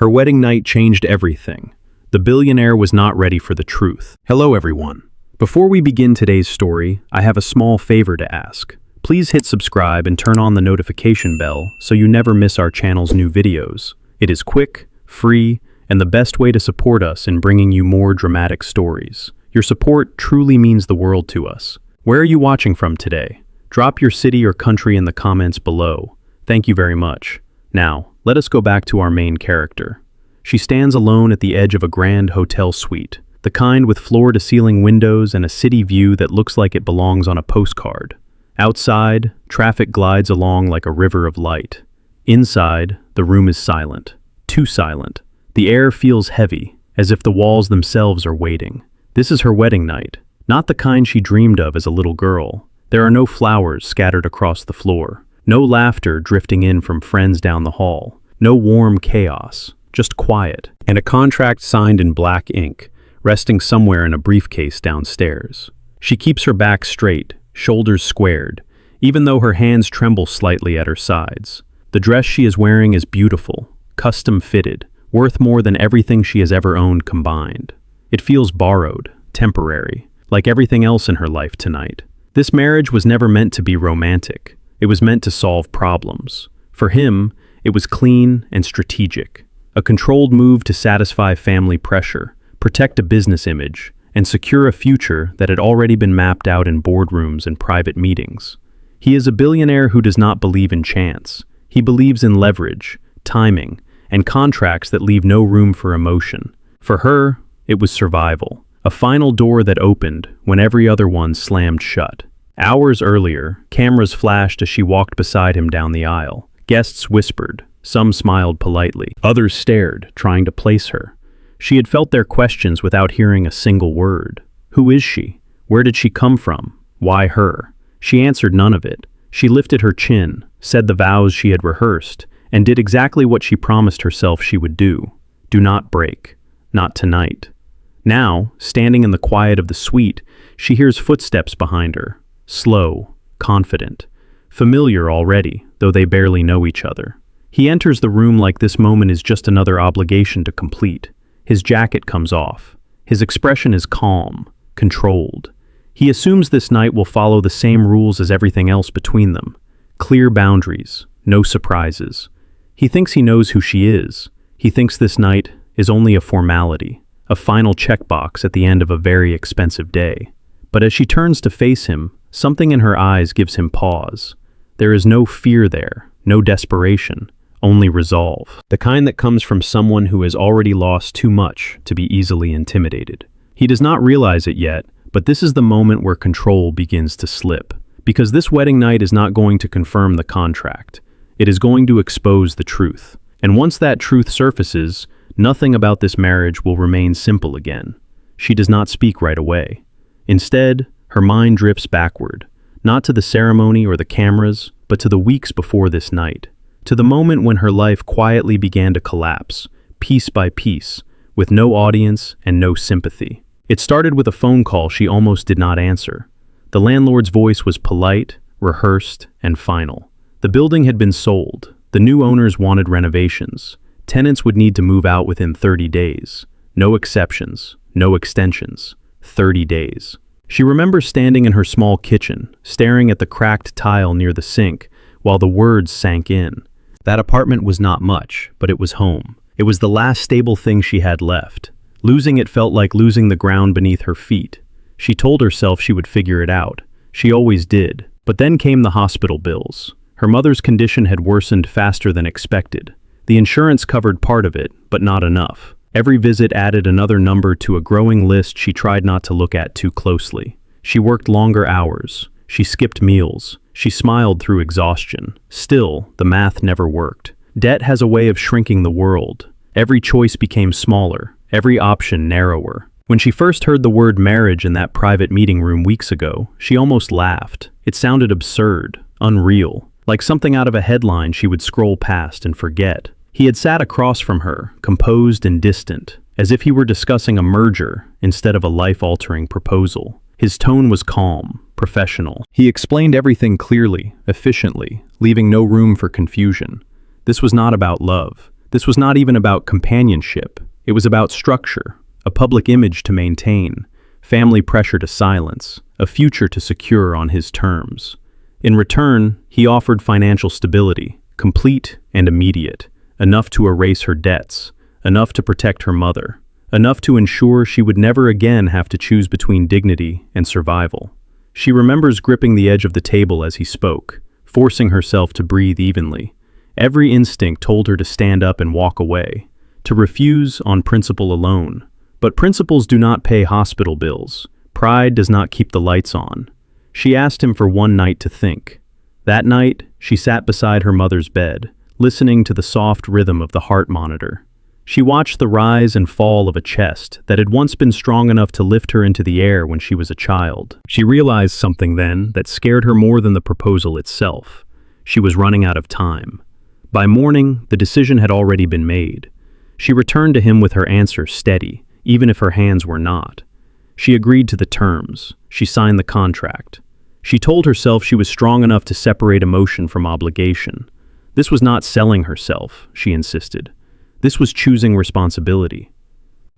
Her wedding night changed everything. The billionaire was not ready for the truth. Hello, everyone. Before we begin today's story, I have a small favor to ask. Please hit subscribe and turn on the notification bell so you never miss our channel's new videos. It is quick, free, and the best way to support us in bringing you more dramatic stories. Your support truly means the world to us. Where are you watching from today? Drop your city or country in the comments below. Thank you very much. Now, let us go back to our main character. She stands alone at the edge of a grand hotel suite, the kind with floor-to-ceiling windows and a city view that looks like it belongs on a postcard. Outside, traffic glides along like a river of light. Inside, the room is silent. Too silent. The air feels heavy, as if the walls themselves are waiting. This is her wedding night, not the kind she dreamed of as a little girl. There are no flowers scattered across the floor. No laughter drifting in from friends down the hall. No warm chaos, just quiet. And a contract signed in black ink, resting somewhere in a briefcase downstairs. She keeps her back straight, shoulders squared, even though her hands tremble slightly at her sides. The dress she is wearing is beautiful, custom-fitted, worth more than everything she has ever owned combined. It feels borrowed, temporary, like everything else in her life tonight. This marriage was never meant to be romantic. It was meant to solve problems. For him, it was clean and strategic. A controlled move to satisfy family pressure, protect a business image, and secure a future that had already been mapped out in boardrooms and private meetings. He is a billionaire who does not believe in chance. He believes in leverage, timing, and contracts that leave no room for emotion. For her, it was survival. A final door that opened when every other one slammed shut. Hours earlier, cameras flashed as she walked beside him down the aisle. Guests whispered. Some smiled politely. Others stared, trying to place her. She had felt their questions without hearing a single word. Who is she? Where did she come from? Why her? She answered none of it. She lifted her chin, said the vows she had rehearsed, and did exactly what she promised herself she would do. Do not break. Not tonight. Now, standing in the quiet of the suite, she hears footsteps behind her. Slow, confident, familiar already, though they barely know each other. He enters the room like this moment is just another obligation to complete. His jacket comes off. His expression is calm, controlled. He assumes this night will follow the same rules as everything else between them. Clear boundaries, no surprises. He thinks he knows who she is. He thinks this night is only a formality, a final checkbox at the end of a very expensive day. But as she turns to face him, something in her eyes gives him pause. There is no fear there, no desperation, only resolve. The kind that comes from someone who has already lost too much to be easily intimidated. He does not realize it yet, but this is the moment where control begins to slip. Because this wedding night is not going to confirm the contract. It is going to expose the truth. And once that truth surfaces, nothing about this marriage will remain simple again. She does not speak right away. Instead, her mind drifts backward, not to the ceremony or the cameras, but to the weeks before this night, to the moment when her life quietly began to collapse, piece by piece, with no audience and no sympathy. It started with a phone call she almost did not answer. The landlord's voice was polite, rehearsed, and final. The building had been sold. The new owners wanted renovations. Tenants would need to move out within 30 days. No exceptions, no extensions. 30 days. She remembers standing in her small kitchen, staring at the cracked tile near the sink, while the words sank in. That apartment was not much, but it was home. It was the last stable thing she had left. Losing it felt like losing the ground beneath her feet. She told herself she would figure it out. She always did. But then came the hospital bills. Her mother's condition had worsened faster than expected. The insurance covered part of it, but not enough. Every visit added another number to a growing list she tried not to look at too closely. She worked longer hours. She skipped meals. She smiled through exhaustion. Still, the math never worked. Debt has a way of shrinking the world. Every choice became smaller, every option narrower. When she first heard the word marriage in that private meeting room weeks ago, she almost laughed. It sounded absurd, unreal, like something out of a headline she would scroll past and forget. He had sat across from her, composed and distant, as if he were discussing a merger instead of a life-altering proposal. His tone was calm, professional. He explained everything clearly, efficiently, leaving no room for confusion. This was not about love. This was not even about companionship. It was about structure, a public image to maintain, family pressure to silence, a future to secure on his terms. In return, he offered financial stability, complete and immediate, enough to erase her debts, enough to protect her mother, enough to ensure she would never again have to choose between dignity and survival. She remembers gripping the edge of the table as he spoke, forcing herself to breathe evenly. Every instinct told her to stand up and walk away, to refuse on principle alone. But principles do not pay hospital bills. Pride does not keep the lights on. She asked him for one night to think. That night, she sat beside her mother's bed, listening to the soft rhythm of the heart monitor. She watched the rise and fall of a chest that had once been strong enough to lift her into the air when she was a child. She realized something then that scared her more than the proposal itself. She was running out of time. By morning, the decision had already been made. She returned to him with her answer steady, even if her hands were not. She agreed to the terms. She signed the contract. She told herself she was strong enough to separate emotion from obligation. This was not selling herself, she insisted. This was choosing responsibility.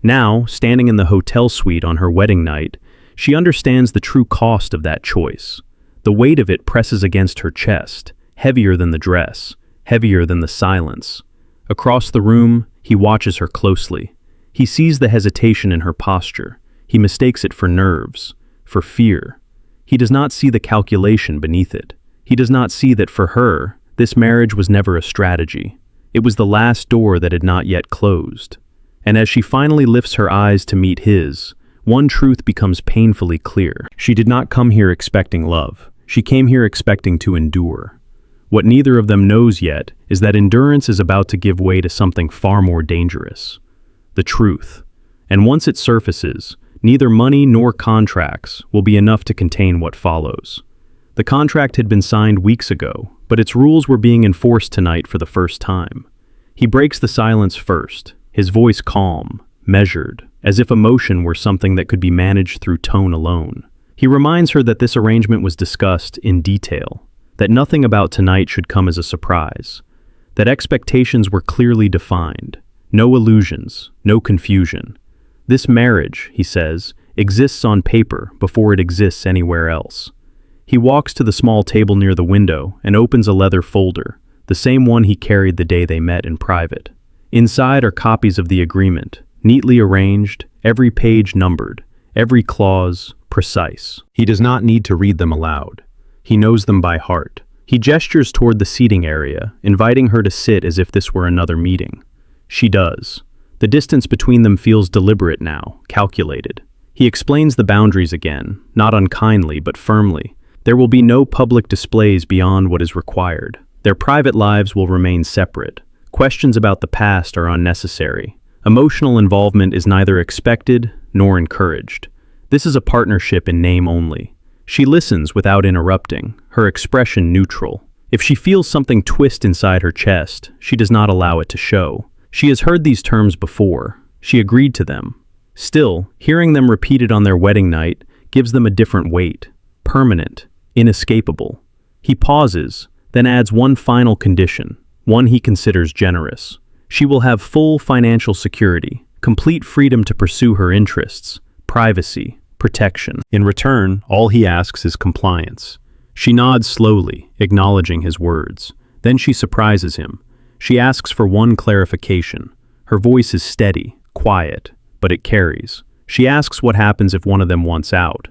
Now, standing in the hotel suite on her wedding night, she understands the true cost of that choice. The weight of it presses against her chest, heavier than the dress, heavier than the silence. Across the room, he watches her closely. He sees the hesitation in her posture. He mistakes it for nerves, for fear. He does not see the calculation beneath it. He does not see that for her, this marriage was never a strategy. It was the last door that had not yet closed. And as she finally lifts her eyes to meet his, one truth becomes painfully clear. She did not come here expecting love. She came here expecting to endure. What neither of them knows yet is that endurance is about to give way to something far more dangerous. The truth. And once it surfaces, neither money nor contracts will be enough to contain what follows. The contract had been signed weeks ago, but its rules were being enforced tonight for the first time. He breaks the silence first, his voice calm, measured, as if emotion were something that could be managed through tone alone. He reminds her that this arrangement was discussed in detail, that nothing about tonight should come as a surprise, that expectations were clearly defined, no illusions, no confusion. This marriage, he says, exists on paper before it exists anywhere else. He walks to the small table near the window and opens a leather folder, the same one he carried the day they met in private. Inside are copies of the agreement, neatly arranged, every page numbered, every clause precise. He does not need to read them aloud. He knows them by heart. He gestures toward the seating area, inviting her to sit as if this were another meeting. She does. The distance between them feels deliberate now, calculated. He explains the boundaries again, not unkindly but firmly. There will be no public displays beyond what is required. Their private lives will remain separate. Questions about the past are unnecessary. Emotional involvement is neither expected nor encouraged. This is a partnership in name only. She listens without interrupting, her expression neutral. If she feels something twist inside her chest, she does not allow it to show. She has heard these terms before. She agreed to them. Still, hearing them repeated on their wedding night gives them a different weight. Permanent, inescapable. He pauses, then adds one final condition, one he considers generous. She will have full financial security, complete freedom to pursue her interests, privacy, protection. In return, all he asks is compliance. She nods slowly, acknowledging his words. Then she surprises him. She asks for one clarification. Her voice is steady, quiet, but it carries. She asks what happens if one of them wants out.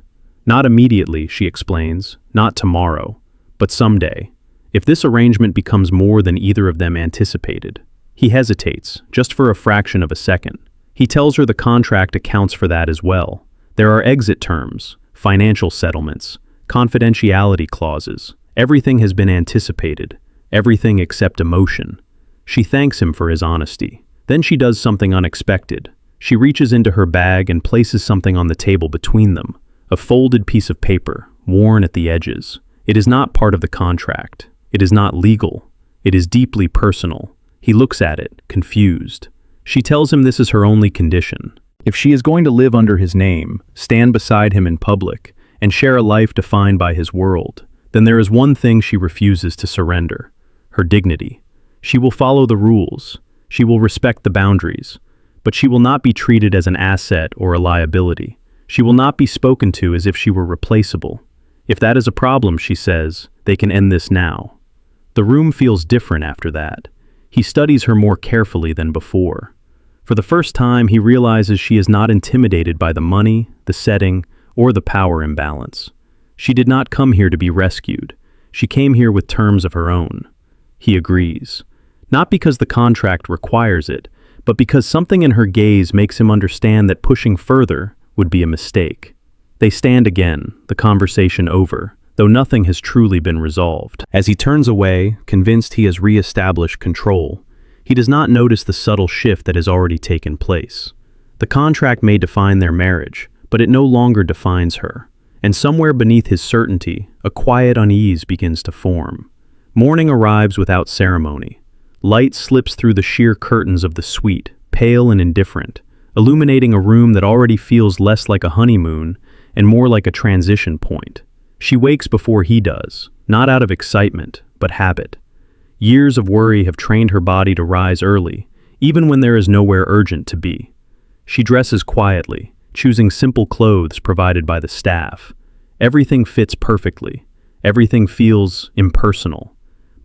Not immediately, she explains, not tomorrow, but someday. If this arrangement becomes more than either of them anticipated. He hesitates, just for a fraction of a second. He tells her the contract accounts for that as well. There are exit terms, financial settlements, confidentiality clauses. Everything has been anticipated, everything except emotion. She thanks him for his honesty. Then she does something unexpected. She reaches into her bag and places something on the table between them. A folded piece of paper, worn at the edges. It is not part of the contract. It is not legal. It is deeply personal. He looks at it, confused. She tells him this is her only condition. If she is going to live under his name, stand beside him in public, and share a life defined by his world, then there is one thing she refuses to surrender: her dignity. She will follow the rules. She will respect the boundaries, but she will not be treated as an asset or a liability. She will not be spoken to as if she were replaceable. If that is a problem, she says, they can end this now. The room feels different after that. He studies her more carefully than before. For the first time, he realizes she is not intimidated by the money, the setting, or the power imbalance. She did not come here to be rescued. She came here with terms of her own. He agrees. Not because the contract requires it, but because something in her gaze makes him understand that pushing further would be a mistake. They stand again, the conversation over, though nothing has truly been resolved. As he turns away, convinced he has re-established control, he does not notice the subtle shift that has already taken place. The contract may define their marriage, but it no longer defines her. And somewhere beneath his certainty, a quiet unease begins to form. Morning arrives without ceremony. Light slips through the sheer curtains of the suite, pale and indifferent, illuminating a room that already feels less like a honeymoon and more like a transition point. She wakes before he does, not out of excitement, but habit. Years of worry have trained her body to rise early, even when there is nowhere urgent to be. She dresses quietly, choosing simple clothes provided by the staff. Everything fits perfectly. Everything feels impersonal.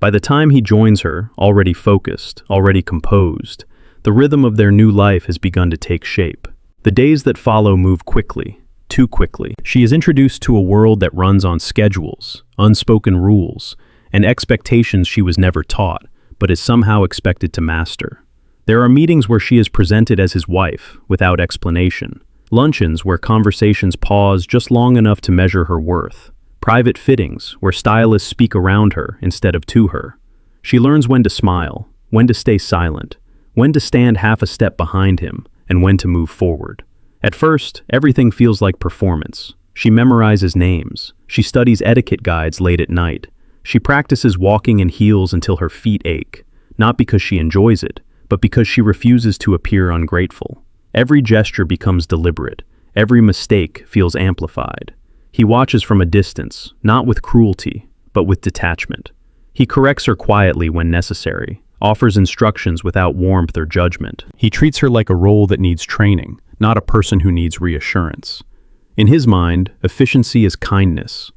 By the time he joins her, already focused, already composed, the rhythm of their new life has begun to take shape. The days that follow move quickly, too quickly. She is introduced to a world that runs on schedules, unspoken rules, and expectations she was never taught, but is somehow expected to master. There are meetings where she is presented as his wife, without explanation. Luncheons where conversations pause just long enough to measure her worth. Private fittings where stylists speak around her instead of to her. She learns when to smile, when to stay silent, when to stand half a step behind him, and when to move forward. At first, everything feels like performance. She memorizes names. She studies etiquette guides late at night. She practices walking in heels until her feet ache, not because she enjoys it, but because she refuses to appear ungrateful. Every gesture becomes deliberate. Every mistake feels amplified. He watches from a distance, not with cruelty, but with detachment. He corrects her quietly when necessary, offers instructions without warmth or judgment. He treats her like a role that needs training, not a person who needs reassurance. In his mind, efficiency is kindness.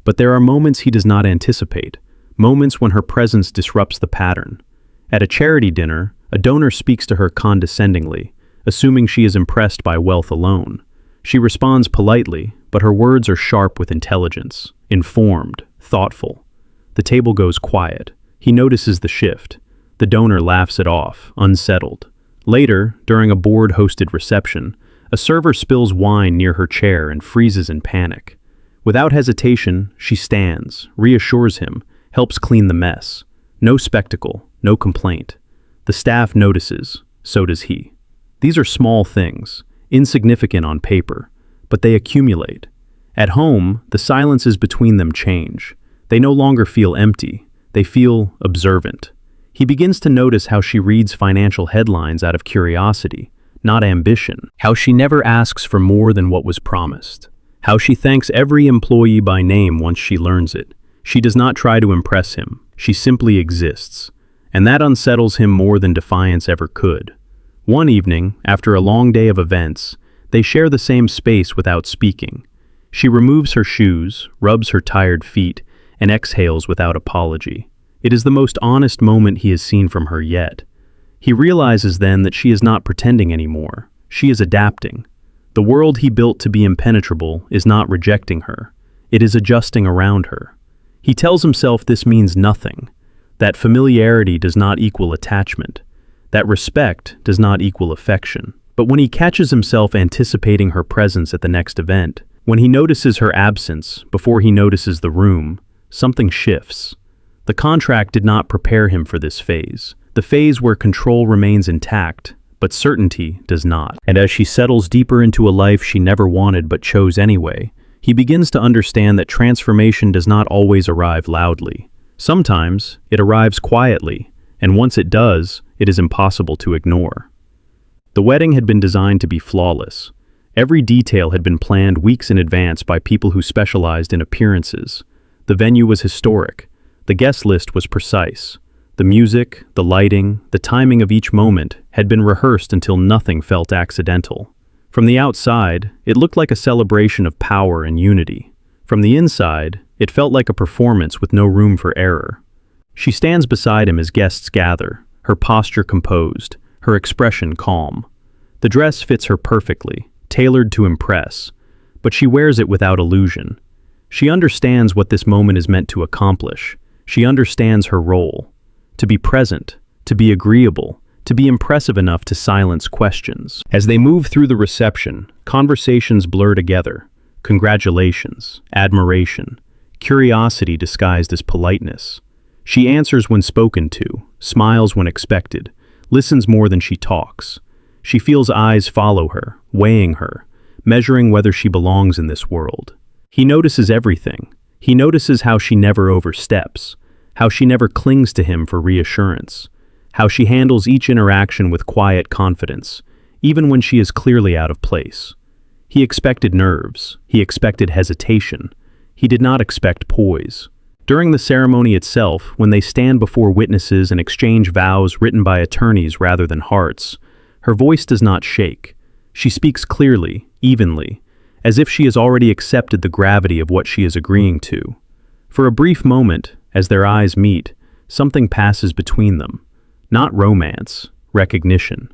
But there are moments he does not anticipate, moments when her presence disrupts the pattern. At a charity dinner, a donor speaks to her condescendingly, assuming she is impressed by wealth alone. She responds politely, but her words are sharp with intelligence, informed, thoughtful. The table goes quiet. He notices the shift. The donor laughs it off, unsettled. Later, during a board-hosted reception, a server spills wine near her chair and freezes in panic. Without hesitation, she stands, reassures him, helps clean the mess. No spectacle, no complaint. The staff notices, so does he. These are small things, insignificant on paper, but they accumulate. At home, the silences between them change. They no longer feel empty, they feel observant. He begins to notice how she reads financial headlines out of curiosity, not ambition. How she never asks for more than what was promised. How she thanks every employee by name once she learns it. She does not try to impress him. She simply exists. And that unsettles him more than defiance ever could. One evening, after a long day of events, they share the same space without speaking. She removes her shoes, rubs her tired feet, and exhales without apology. It is the most honest moment he has seen from her yet. He realizes then that she is not pretending anymore. She is adapting. The world he built to be impenetrable is not rejecting her. It is adjusting around her. He tells himself this means nothing, that familiarity does not equal attachment, that respect does not equal affection. But when he catches himself anticipating her presence at the next event, when he notices her absence before he notices the room, something shifts. The contract did not prepare him for this phase, the phase where control remains intact, but certainty does not. And as she settles deeper into a life she never wanted but chose anyway, he begins to understand that transformation does not always arrive loudly. Sometimes it arrives quietly, and once it does, it is impossible to ignore. The wedding had been designed to be flawless. Every detail had been planned weeks in advance by people who specialized in appearances. The venue was historic. The guest list was precise. The music, the lighting, the timing of each moment had been rehearsed until nothing felt accidental. From the outside, it looked like a celebration of power and unity. From the inside, it felt like a performance with no room for error. She stands beside him as guests gather, her posture composed, her expression calm. The dress fits her perfectly, tailored to impress, but she wears it without illusion. She understands what this moment is meant to accomplish. She understands her role. To be present, to be agreeable, to be impressive enough to silence questions. As they move through the reception, conversations blur together. Congratulations, admiration, curiosity disguised as politeness. She answers when spoken to, smiles when expected, listens more than she talks. She feels eyes follow her, weighing her, measuring whether she belongs in this world. He notices everything. He notices how she never oversteps, how she never clings to him for reassurance, how she handles each interaction with quiet confidence, even when she is clearly out of place. He expected nerves. He expected hesitation. He did not expect poise. During the ceremony itself, when they stand before witnesses and exchange vows written by attorneys rather than hearts, her voice does not shake. She speaks clearly, evenly, as if she has already accepted the gravity of what she is agreeing to. For a brief moment, as their eyes meet, something passes between them. Not romance, recognition.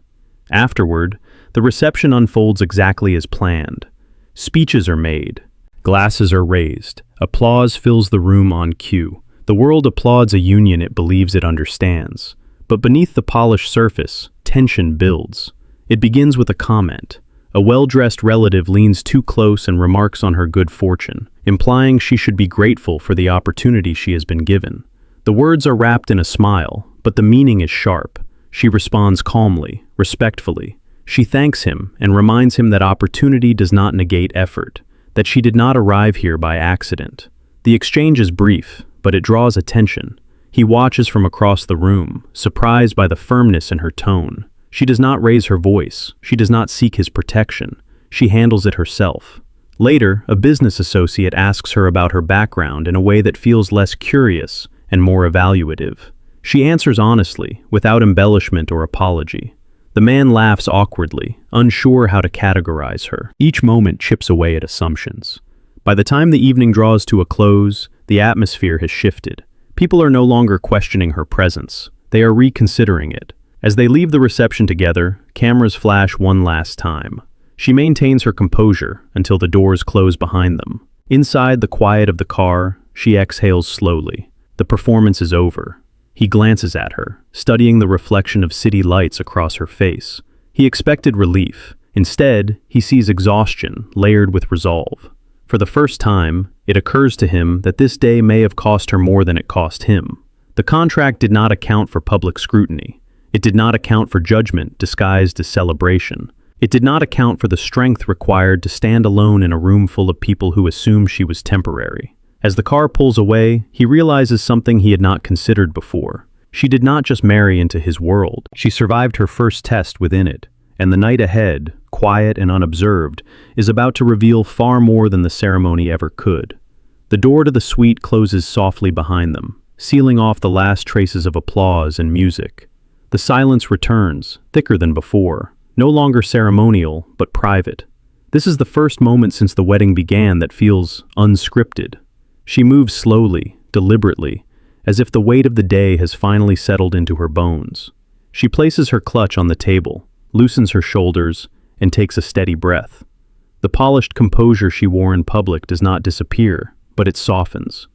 Afterward, the reception unfolds exactly as planned. Speeches are made. Glasses are raised. Applause fills the room on cue. The world applauds a union it believes it understands. But beneath the polished surface, tension builds. It begins with a comment. A well-dressed relative leans too close and remarks on her good fortune, implying she should be grateful for the opportunity she has been given. The words are wrapped in a smile, but the meaning is sharp. She responds calmly, respectfully. She thanks him and reminds him that opportunity does not negate effort, that she did not arrive here by accident. The exchange is brief, but it draws attention. He watches from across the room, surprised by the firmness in her tone. She does not raise her voice. She does not seek his protection. She handles it herself. Later, a business associate asks her about her background in a way that feels less curious and more evaluative. She answers honestly, without embellishment or apology. The man laughs awkwardly, unsure how to categorize her. Each moment chips away at assumptions. By the time the evening draws to a close, the atmosphere has shifted. People are no longer questioning her presence. They are reconsidering it. As they leave the reception together, cameras flash one last time. She maintains her composure until the doors close behind them. Inside the quiet of the car, she exhales slowly. The performance is over. He glances at her, studying the reflection of city lights across her face. He expected relief. Instead, he sees exhaustion layered with resolve. For the first time, it occurs to him that this day may have cost her more than it cost him. The contract did not account for public scrutiny. It did not account for judgment disguised as celebration. It did not account for the strength required to stand alone in a room full of people who assumed she was temporary. As the car pulls away, he realizes something he had not considered before. She did not just marry into his world. She survived her first test within it, and the night ahead, quiet and unobserved, is about to reveal far more than the ceremony ever could. The door to the suite closes softly behind them, sealing off the last traces of applause and music. The silence returns, thicker than before, no longer ceremonial, but private. This is the first moment since the wedding began that feels unscripted. She moves slowly, deliberately, as if the weight of the day has finally settled into her bones. She places her clutch on the table, loosens her shoulders, and takes a steady breath. The polished composure she wore in public does not disappear, but it softens.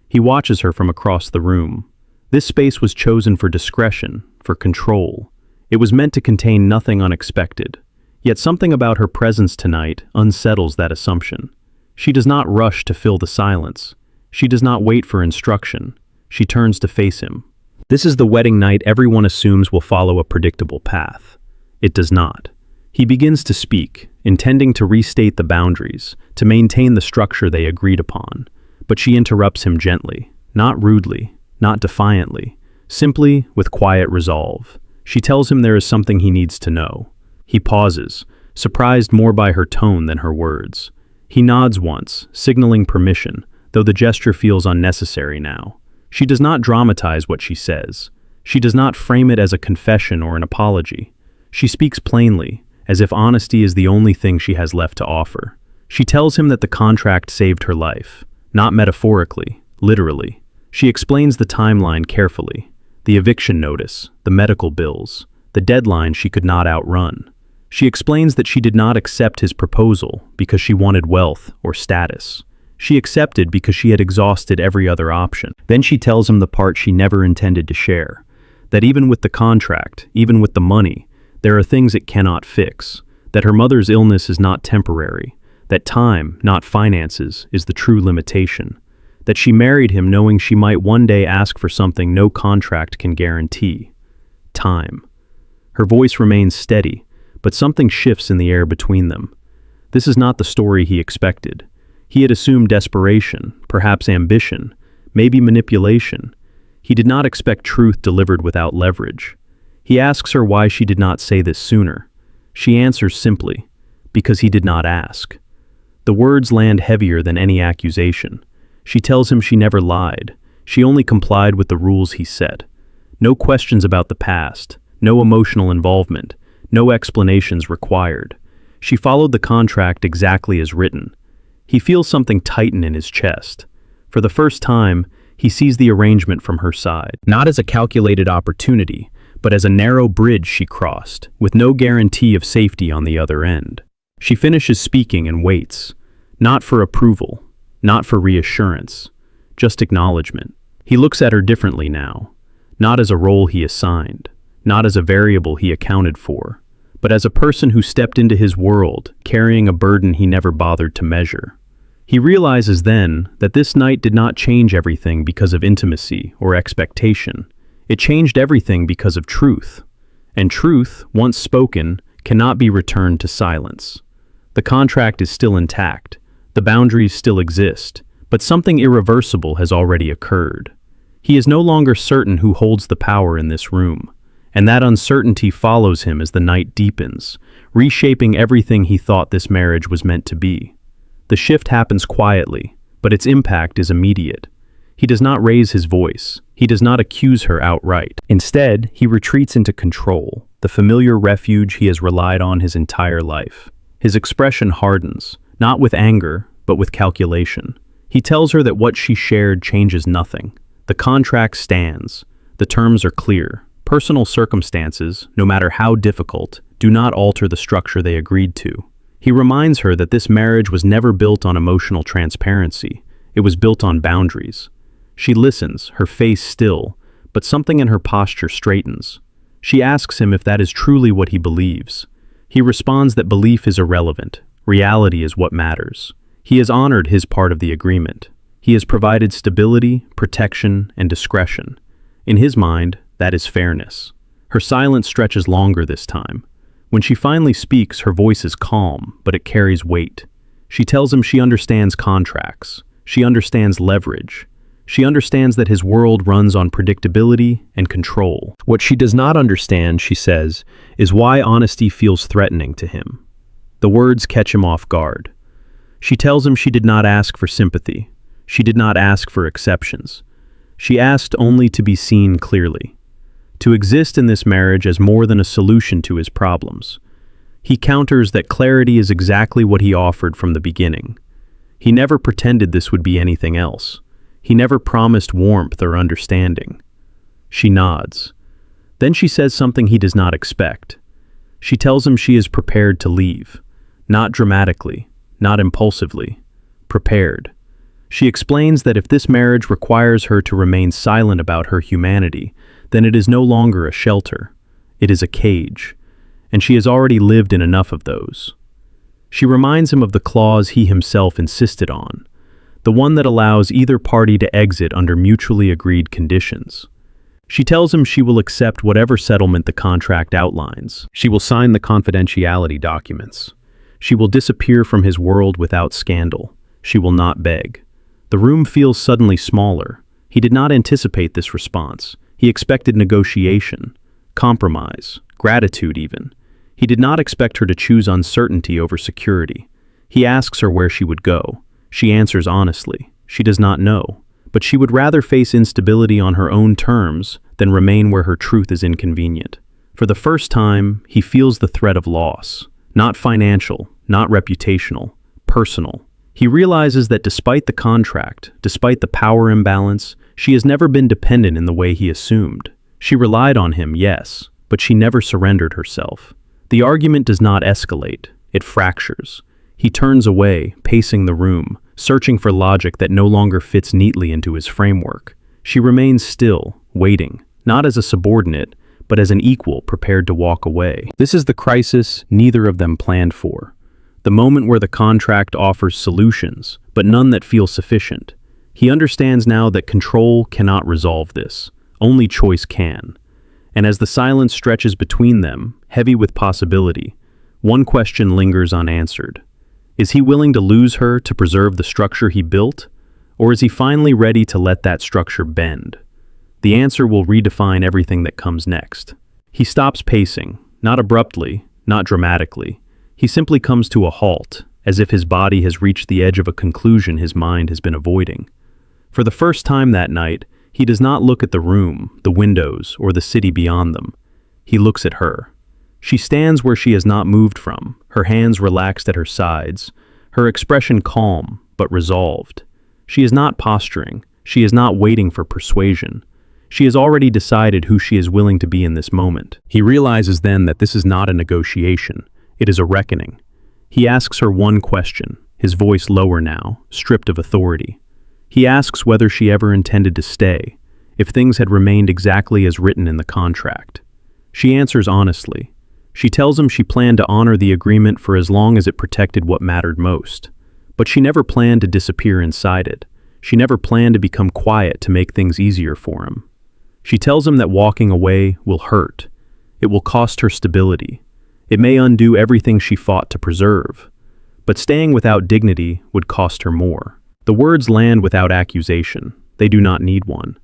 He watches her from across the room. This space was chosen for discretion, for control. It was meant to contain nothing unexpected. Yet something about her presence tonight unsettles that assumption. She does not rush to fill the silence. She does not wait for instruction. She turns to face him. This is the wedding night everyone assumes will follow a predictable path. It does not. He begins to speak, intending to restate the boundaries, to maintain the structure they agreed upon. But she interrupts him gently, not rudely, not defiantly, simply with quiet resolve. She tells him there is something he needs to know. He pauses, surprised more by her tone than her words. He nods once, signaling permission, though the gesture feels unnecessary now. She does not dramatize what she says. She does not frame it as a confession or an apology. She speaks plainly, as if honesty is the only thing she has left to offer. She tells him that the contract saved her life, not metaphorically, literally. She explains the timeline carefully, the eviction notice, the medical bills, the deadline she could not outrun. She explains that she did not accept his proposal because she wanted wealth or status. She accepted because she had exhausted every other option. Then she tells him the part she never intended to share, that even with the contract, even with the money, there are things it cannot fix, that her mother's illness is not temporary, that time, not finances, is the true limitation, that she married him knowing she might one day ask for something no contract can guarantee: time. Her voice remains steady, but something shifts in the air between them. This is not the story he expected. He had assumed desperation, perhaps ambition, maybe manipulation. He did not expect truth delivered without leverage. He asks her why she did not say this sooner. She answers simply, because he did not ask. The words land heavier than any accusation. She tells him she never lied. She only complied with the rules he set. No questions about the past, no emotional involvement, no explanations required. She followed the contract exactly as written. He feels something tighten in his chest. For the first time, he sees the arrangement from her side, not as a calculated opportunity, but as a narrow bridge she crossed, with no guarantee of safety on the other end. She finishes speaking and waits, not for approval, not for reassurance, just acknowledgement. He looks at her differently now, not as a role he assigned, not as a variable he accounted for, but as a person who stepped into his world, carrying a burden he never bothered to measure. He realizes then that this night did not change everything because of intimacy or expectation. It changed everything because of truth. And truth, once spoken, cannot be returned to silence. The contract is still intact. The boundaries still exist, but something irreversible has already occurred. He is no longer certain who holds the power in this room, and that uncertainty follows him as the night deepens, reshaping everything he thought this marriage was meant to be. The shift happens quietly, but its impact is immediate. He does not raise his voice. He does not accuse her outright. Instead, he retreats into control, the familiar refuge he has relied on his entire life. His expression hardens, not with anger, but with calculation. He tells her that what she shared changes nothing. The contract stands. The terms are clear. Personal circumstances, no matter how difficult, do not alter the structure they agreed to. He reminds her that this marriage was never built on emotional transparency. It was built on boundaries. She listens, her face still, but something in her posture straightens. She asks him if that is truly what he believes. He responds that belief is irrelevant. Reality is what matters. He has honored his part of the agreement. He has provided stability, protection, and discretion. In his mind, that is fairness. Her silence stretches longer this time. When she finally speaks, her voice is calm, but it carries weight. She tells him she understands contracts. She understands leverage. She understands that his world runs on predictability and control. What she does not understand, she says, is why honesty feels threatening to him. The words catch him off guard. She tells him she did not ask for sympathy. She did not ask for exceptions. She asked only to be seen clearly, to exist in this marriage as more than a solution to his problems. He counters that clarity is exactly what he offered from the beginning. He never pretended this would be anything else. He never promised warmth or understanding. She nods. Then she says something he does not expect. She tells him she is prepared to leave, not dramatically, not impulsively, prepared. She explains that if this marriage requires her to remain silent about her humanity, then it is no longer a shelter. It is a cage, and she has already lived in enough of those. She reminds him of the clause he himself insisted on, the one that allows either party to exit under mutually agreed conditions. She tells him she will accept whatever settlement the contract outlines. She will sign the confidentiality documents. She will disappear from his world without scandal. She will not beg. The room feels suddenly smaller. He did not anticipate this response. He expected negotiation, compromise, gratitude even. He did not expect her to choose uncertainty over security. He asks her where she would go. She answers honestly. She does not know, but she would rather face instability on her own terms than remain where her truth is inconvenient. For the first time, he feels the threat of loss, not financial, not reputational, personal. He realizes that despite the contract, despite the power imbalance, she has never been dependent in the way he assumed. She relied on him, yes, but she never surrendered herself. The argument does not escalate, it fractures. He turns away, pacing the room, searching for logic that no longer fits neatly into his framework. She remains still, waiting, not as a subordinate, but as an equal prepared to walk away. This is the crisis neither of them planned for. The moment where the contract offers solutions, but none that feel sufficient. He understands now that control cannot resolve this. Only choice can. And as the silence stretches between them, heavy with possibility, one question lingers unanswered. Is he willing to lose her to preserve the structure he built? Or is he finally ready to let that structure bend? The answer will redefine everything that comes next. He stops pacing, not abruptly, not dramatically. He simply comes to a halt, as if his body has reached the edge of a conclusion his mind has been avoiding. For the first time that night, he does not look at the room, the windows, or the city beyond them. He looks at her. She stands where she has not moved from, her hands relaxed at her sides, her expression calm but resolved. She is not posturing, she is not waiting for persuasion. She has already decided who she is willing to be in this moment. He realizes then that this is not a negotiation, it is a reckoning. He asks her one question, his voice lower now, stripped of authority. He asks whether she ever intended to stay, if things had remained exactly as written in the contract. She answers honestly. She tells him she planned to honor the agreement for as long as it protected what mattered most. But she never planned to disappear inside it. She never planned to become quiet to make things easier for him. She tells him that walking away will hurt. It will cost her stability. It may undo everything she fought to preserve. But staying without dignity would cost her more. The words land without accusation. They do not need one.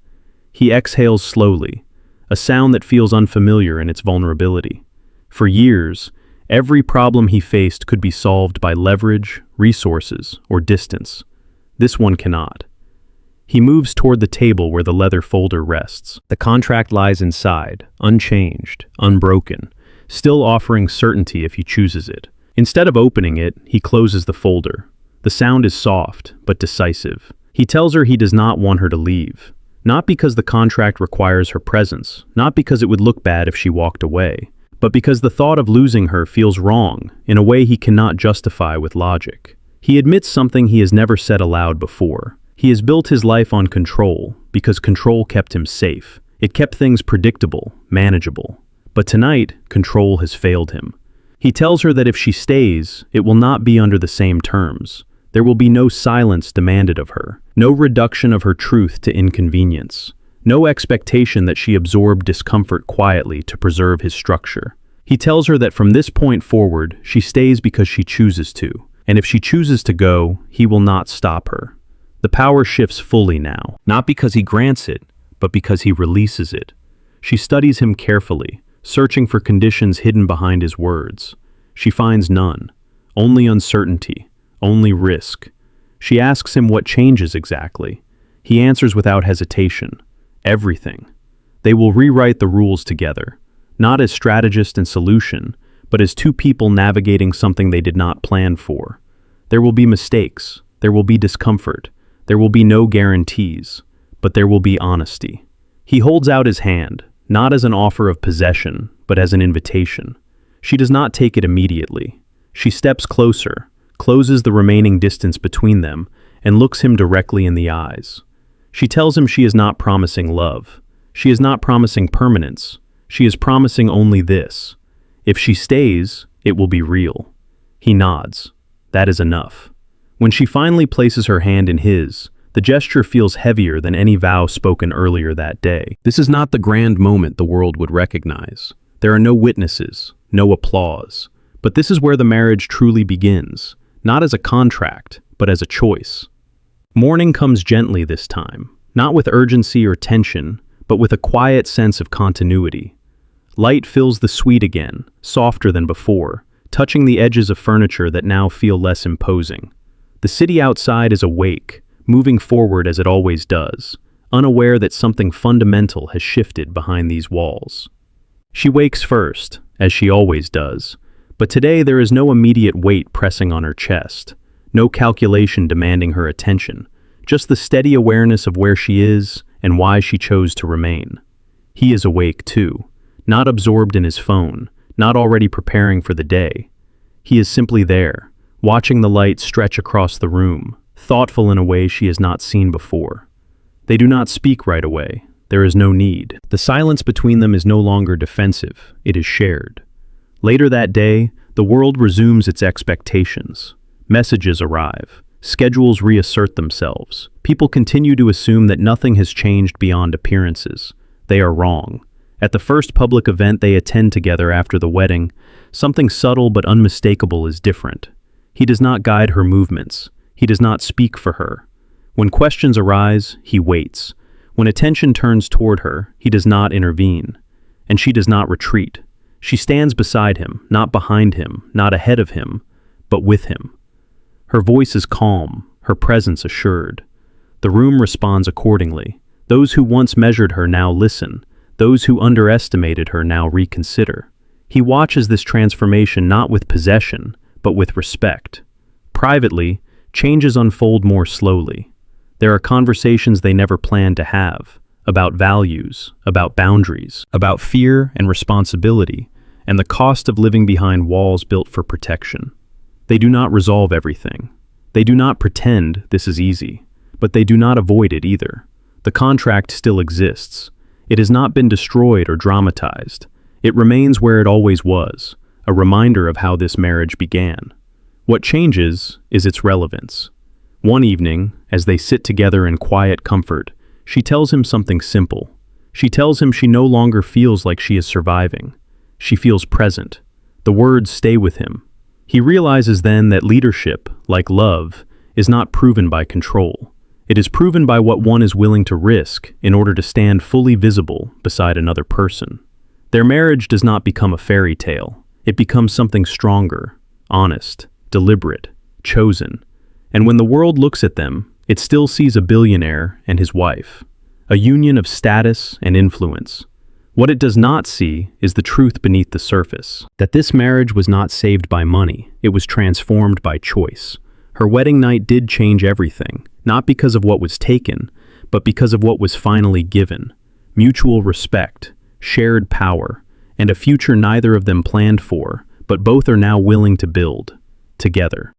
He exhales slowly, a sound that feels unfamiliar in its vulnerability. For years, every problem he faced could be solved by leverage, resources, or distance. This one cannot. He moves toward the table where the leather folder rests. The contract lies inside, unchanged, unbroken, still offering certainty if he chooses it. Instead of opening it, he closes the folder. The sound is soft, but decisive. He tells her he does not want her to leave. Not because the contract requires her presence, not because it would look bad if she walked away, but because the thought of losing her feels wrong in a way he cannot justify with logic. He admits something he has never said aloud before. He has built his life on control because control kept him safe. It kept things predictable, manageable. But tonight, control has failed him. He tells her that if she stays, it will not be under the same terms. There will be no silence demanded of her, no reduction of her truth to inconvenience, no expectation that she absorb discomfort quietly to preserve his structure. He tells her that from this point forward, she stays because she chooses to, and if she chooses to go, he will not stop her. The power shifts fully now, not because he grants it, but because he releases it. She studies him carefully, searching for conditions hidden behind his words. She finds none, only uncertainty, only risk. She asks him what changes exactly. He answers without hesitation. Everything. They will rewrite the rules together, not as strategist and solution, but as two people navigating something they did not plan for. There will be mistakes, there will be discomfort, there will be no guarantees, but there will be honesty. He holds out his hand, not as an offer of possession, but as an invitation. She does not take it immediately. She steps closer, closes the remaining distance between them, and looks him directly in the eyes. She tells him she is not promising love. She is not promising permanence. She is promising only this. If she stays, it will be real. He nods. That is enough. When she finally places her hand in his, the gesture feels heavier than any vow spoken earlier that day. This is not the grand moment the world would recognize. There are no witnesses, no applause. But this is where the marriage truly begins, not as a contract, but as a choice. Morning comes gently this time, not with urgency or tension, but with a quiet sense of continuity. Light fills the suite again, softer than before, touching the edges of furniture that now feel less imposing. The city outside is awake, moving forward as it always does, unaware that something fundamental has shifted behind these walls. She wakes first, as she always does, but today there is no immediate weight pressing on her chest, no calculation demanding her attention, just the steady awareness of where she is and why she chose to remain. He is awake too, not absorbed in his phone, not already preparing for the day. He is simply there, watching the light stretch across the room, thoughtful in a way she has not seen before. They do not speak right away. There is no need. The silence between them is no longer defensive, it is shared. Later that day, the world resumes its expectations. Messages arrive. Schedules reassert themselves. People continue to assume that nothing has changed beyond appearances. They are wrong. At the first public event they attend together after the wedding, something subtle but unmistakable is different. He does not guide her movements. He does not speak for her. When questions arise, he waits. When attention turns toward her, he does not intervene. And she does not retreat. She stands beside him, not behind him, not ahead of him, but with him. Her voice is calm, her presence assured. The room responds accordingly. Those who once measured her now listen. Those who underestimated her now reconsider. He watches this transformation not with possession, but with respect. Privately, changes unfold more slowly. There are conversations they never planned to have, about values, about boundaries, about fear and responsibility, and the cost of living behind walls built for protection. They do not resolve everything. They do not pretend this is easy, but they do not avoid it either. The contract still exists. It has not been destroyed or dramatized. It remains where it always was, a reminder of how this marriage began. What changes is its relevance. One evening, as they sit together in quiet comfort, she tells him something simple. She tells him she no longer feels like she is surviving. She feels present. The words stay with him. He realizes then that leadership, like love, is not proven by control. It is proven by what one is willing to risk in order to stand fully visible beside another person. Their marriage does not become a fairy tale. It becomes something stronger, honest, deliberate, chosen. And when the world looks at them, it still sees a billionaire and his wife, a union of status and influence. What it does not see is the truth beneath the surface, that this marriage was not saved by money, it was transformed by choice. Her wedding night did change everything, not because of what was taken, but because of what was finally given. Mutual respect, shared power, and a future neither of them planned for, but both are now willing to build, together.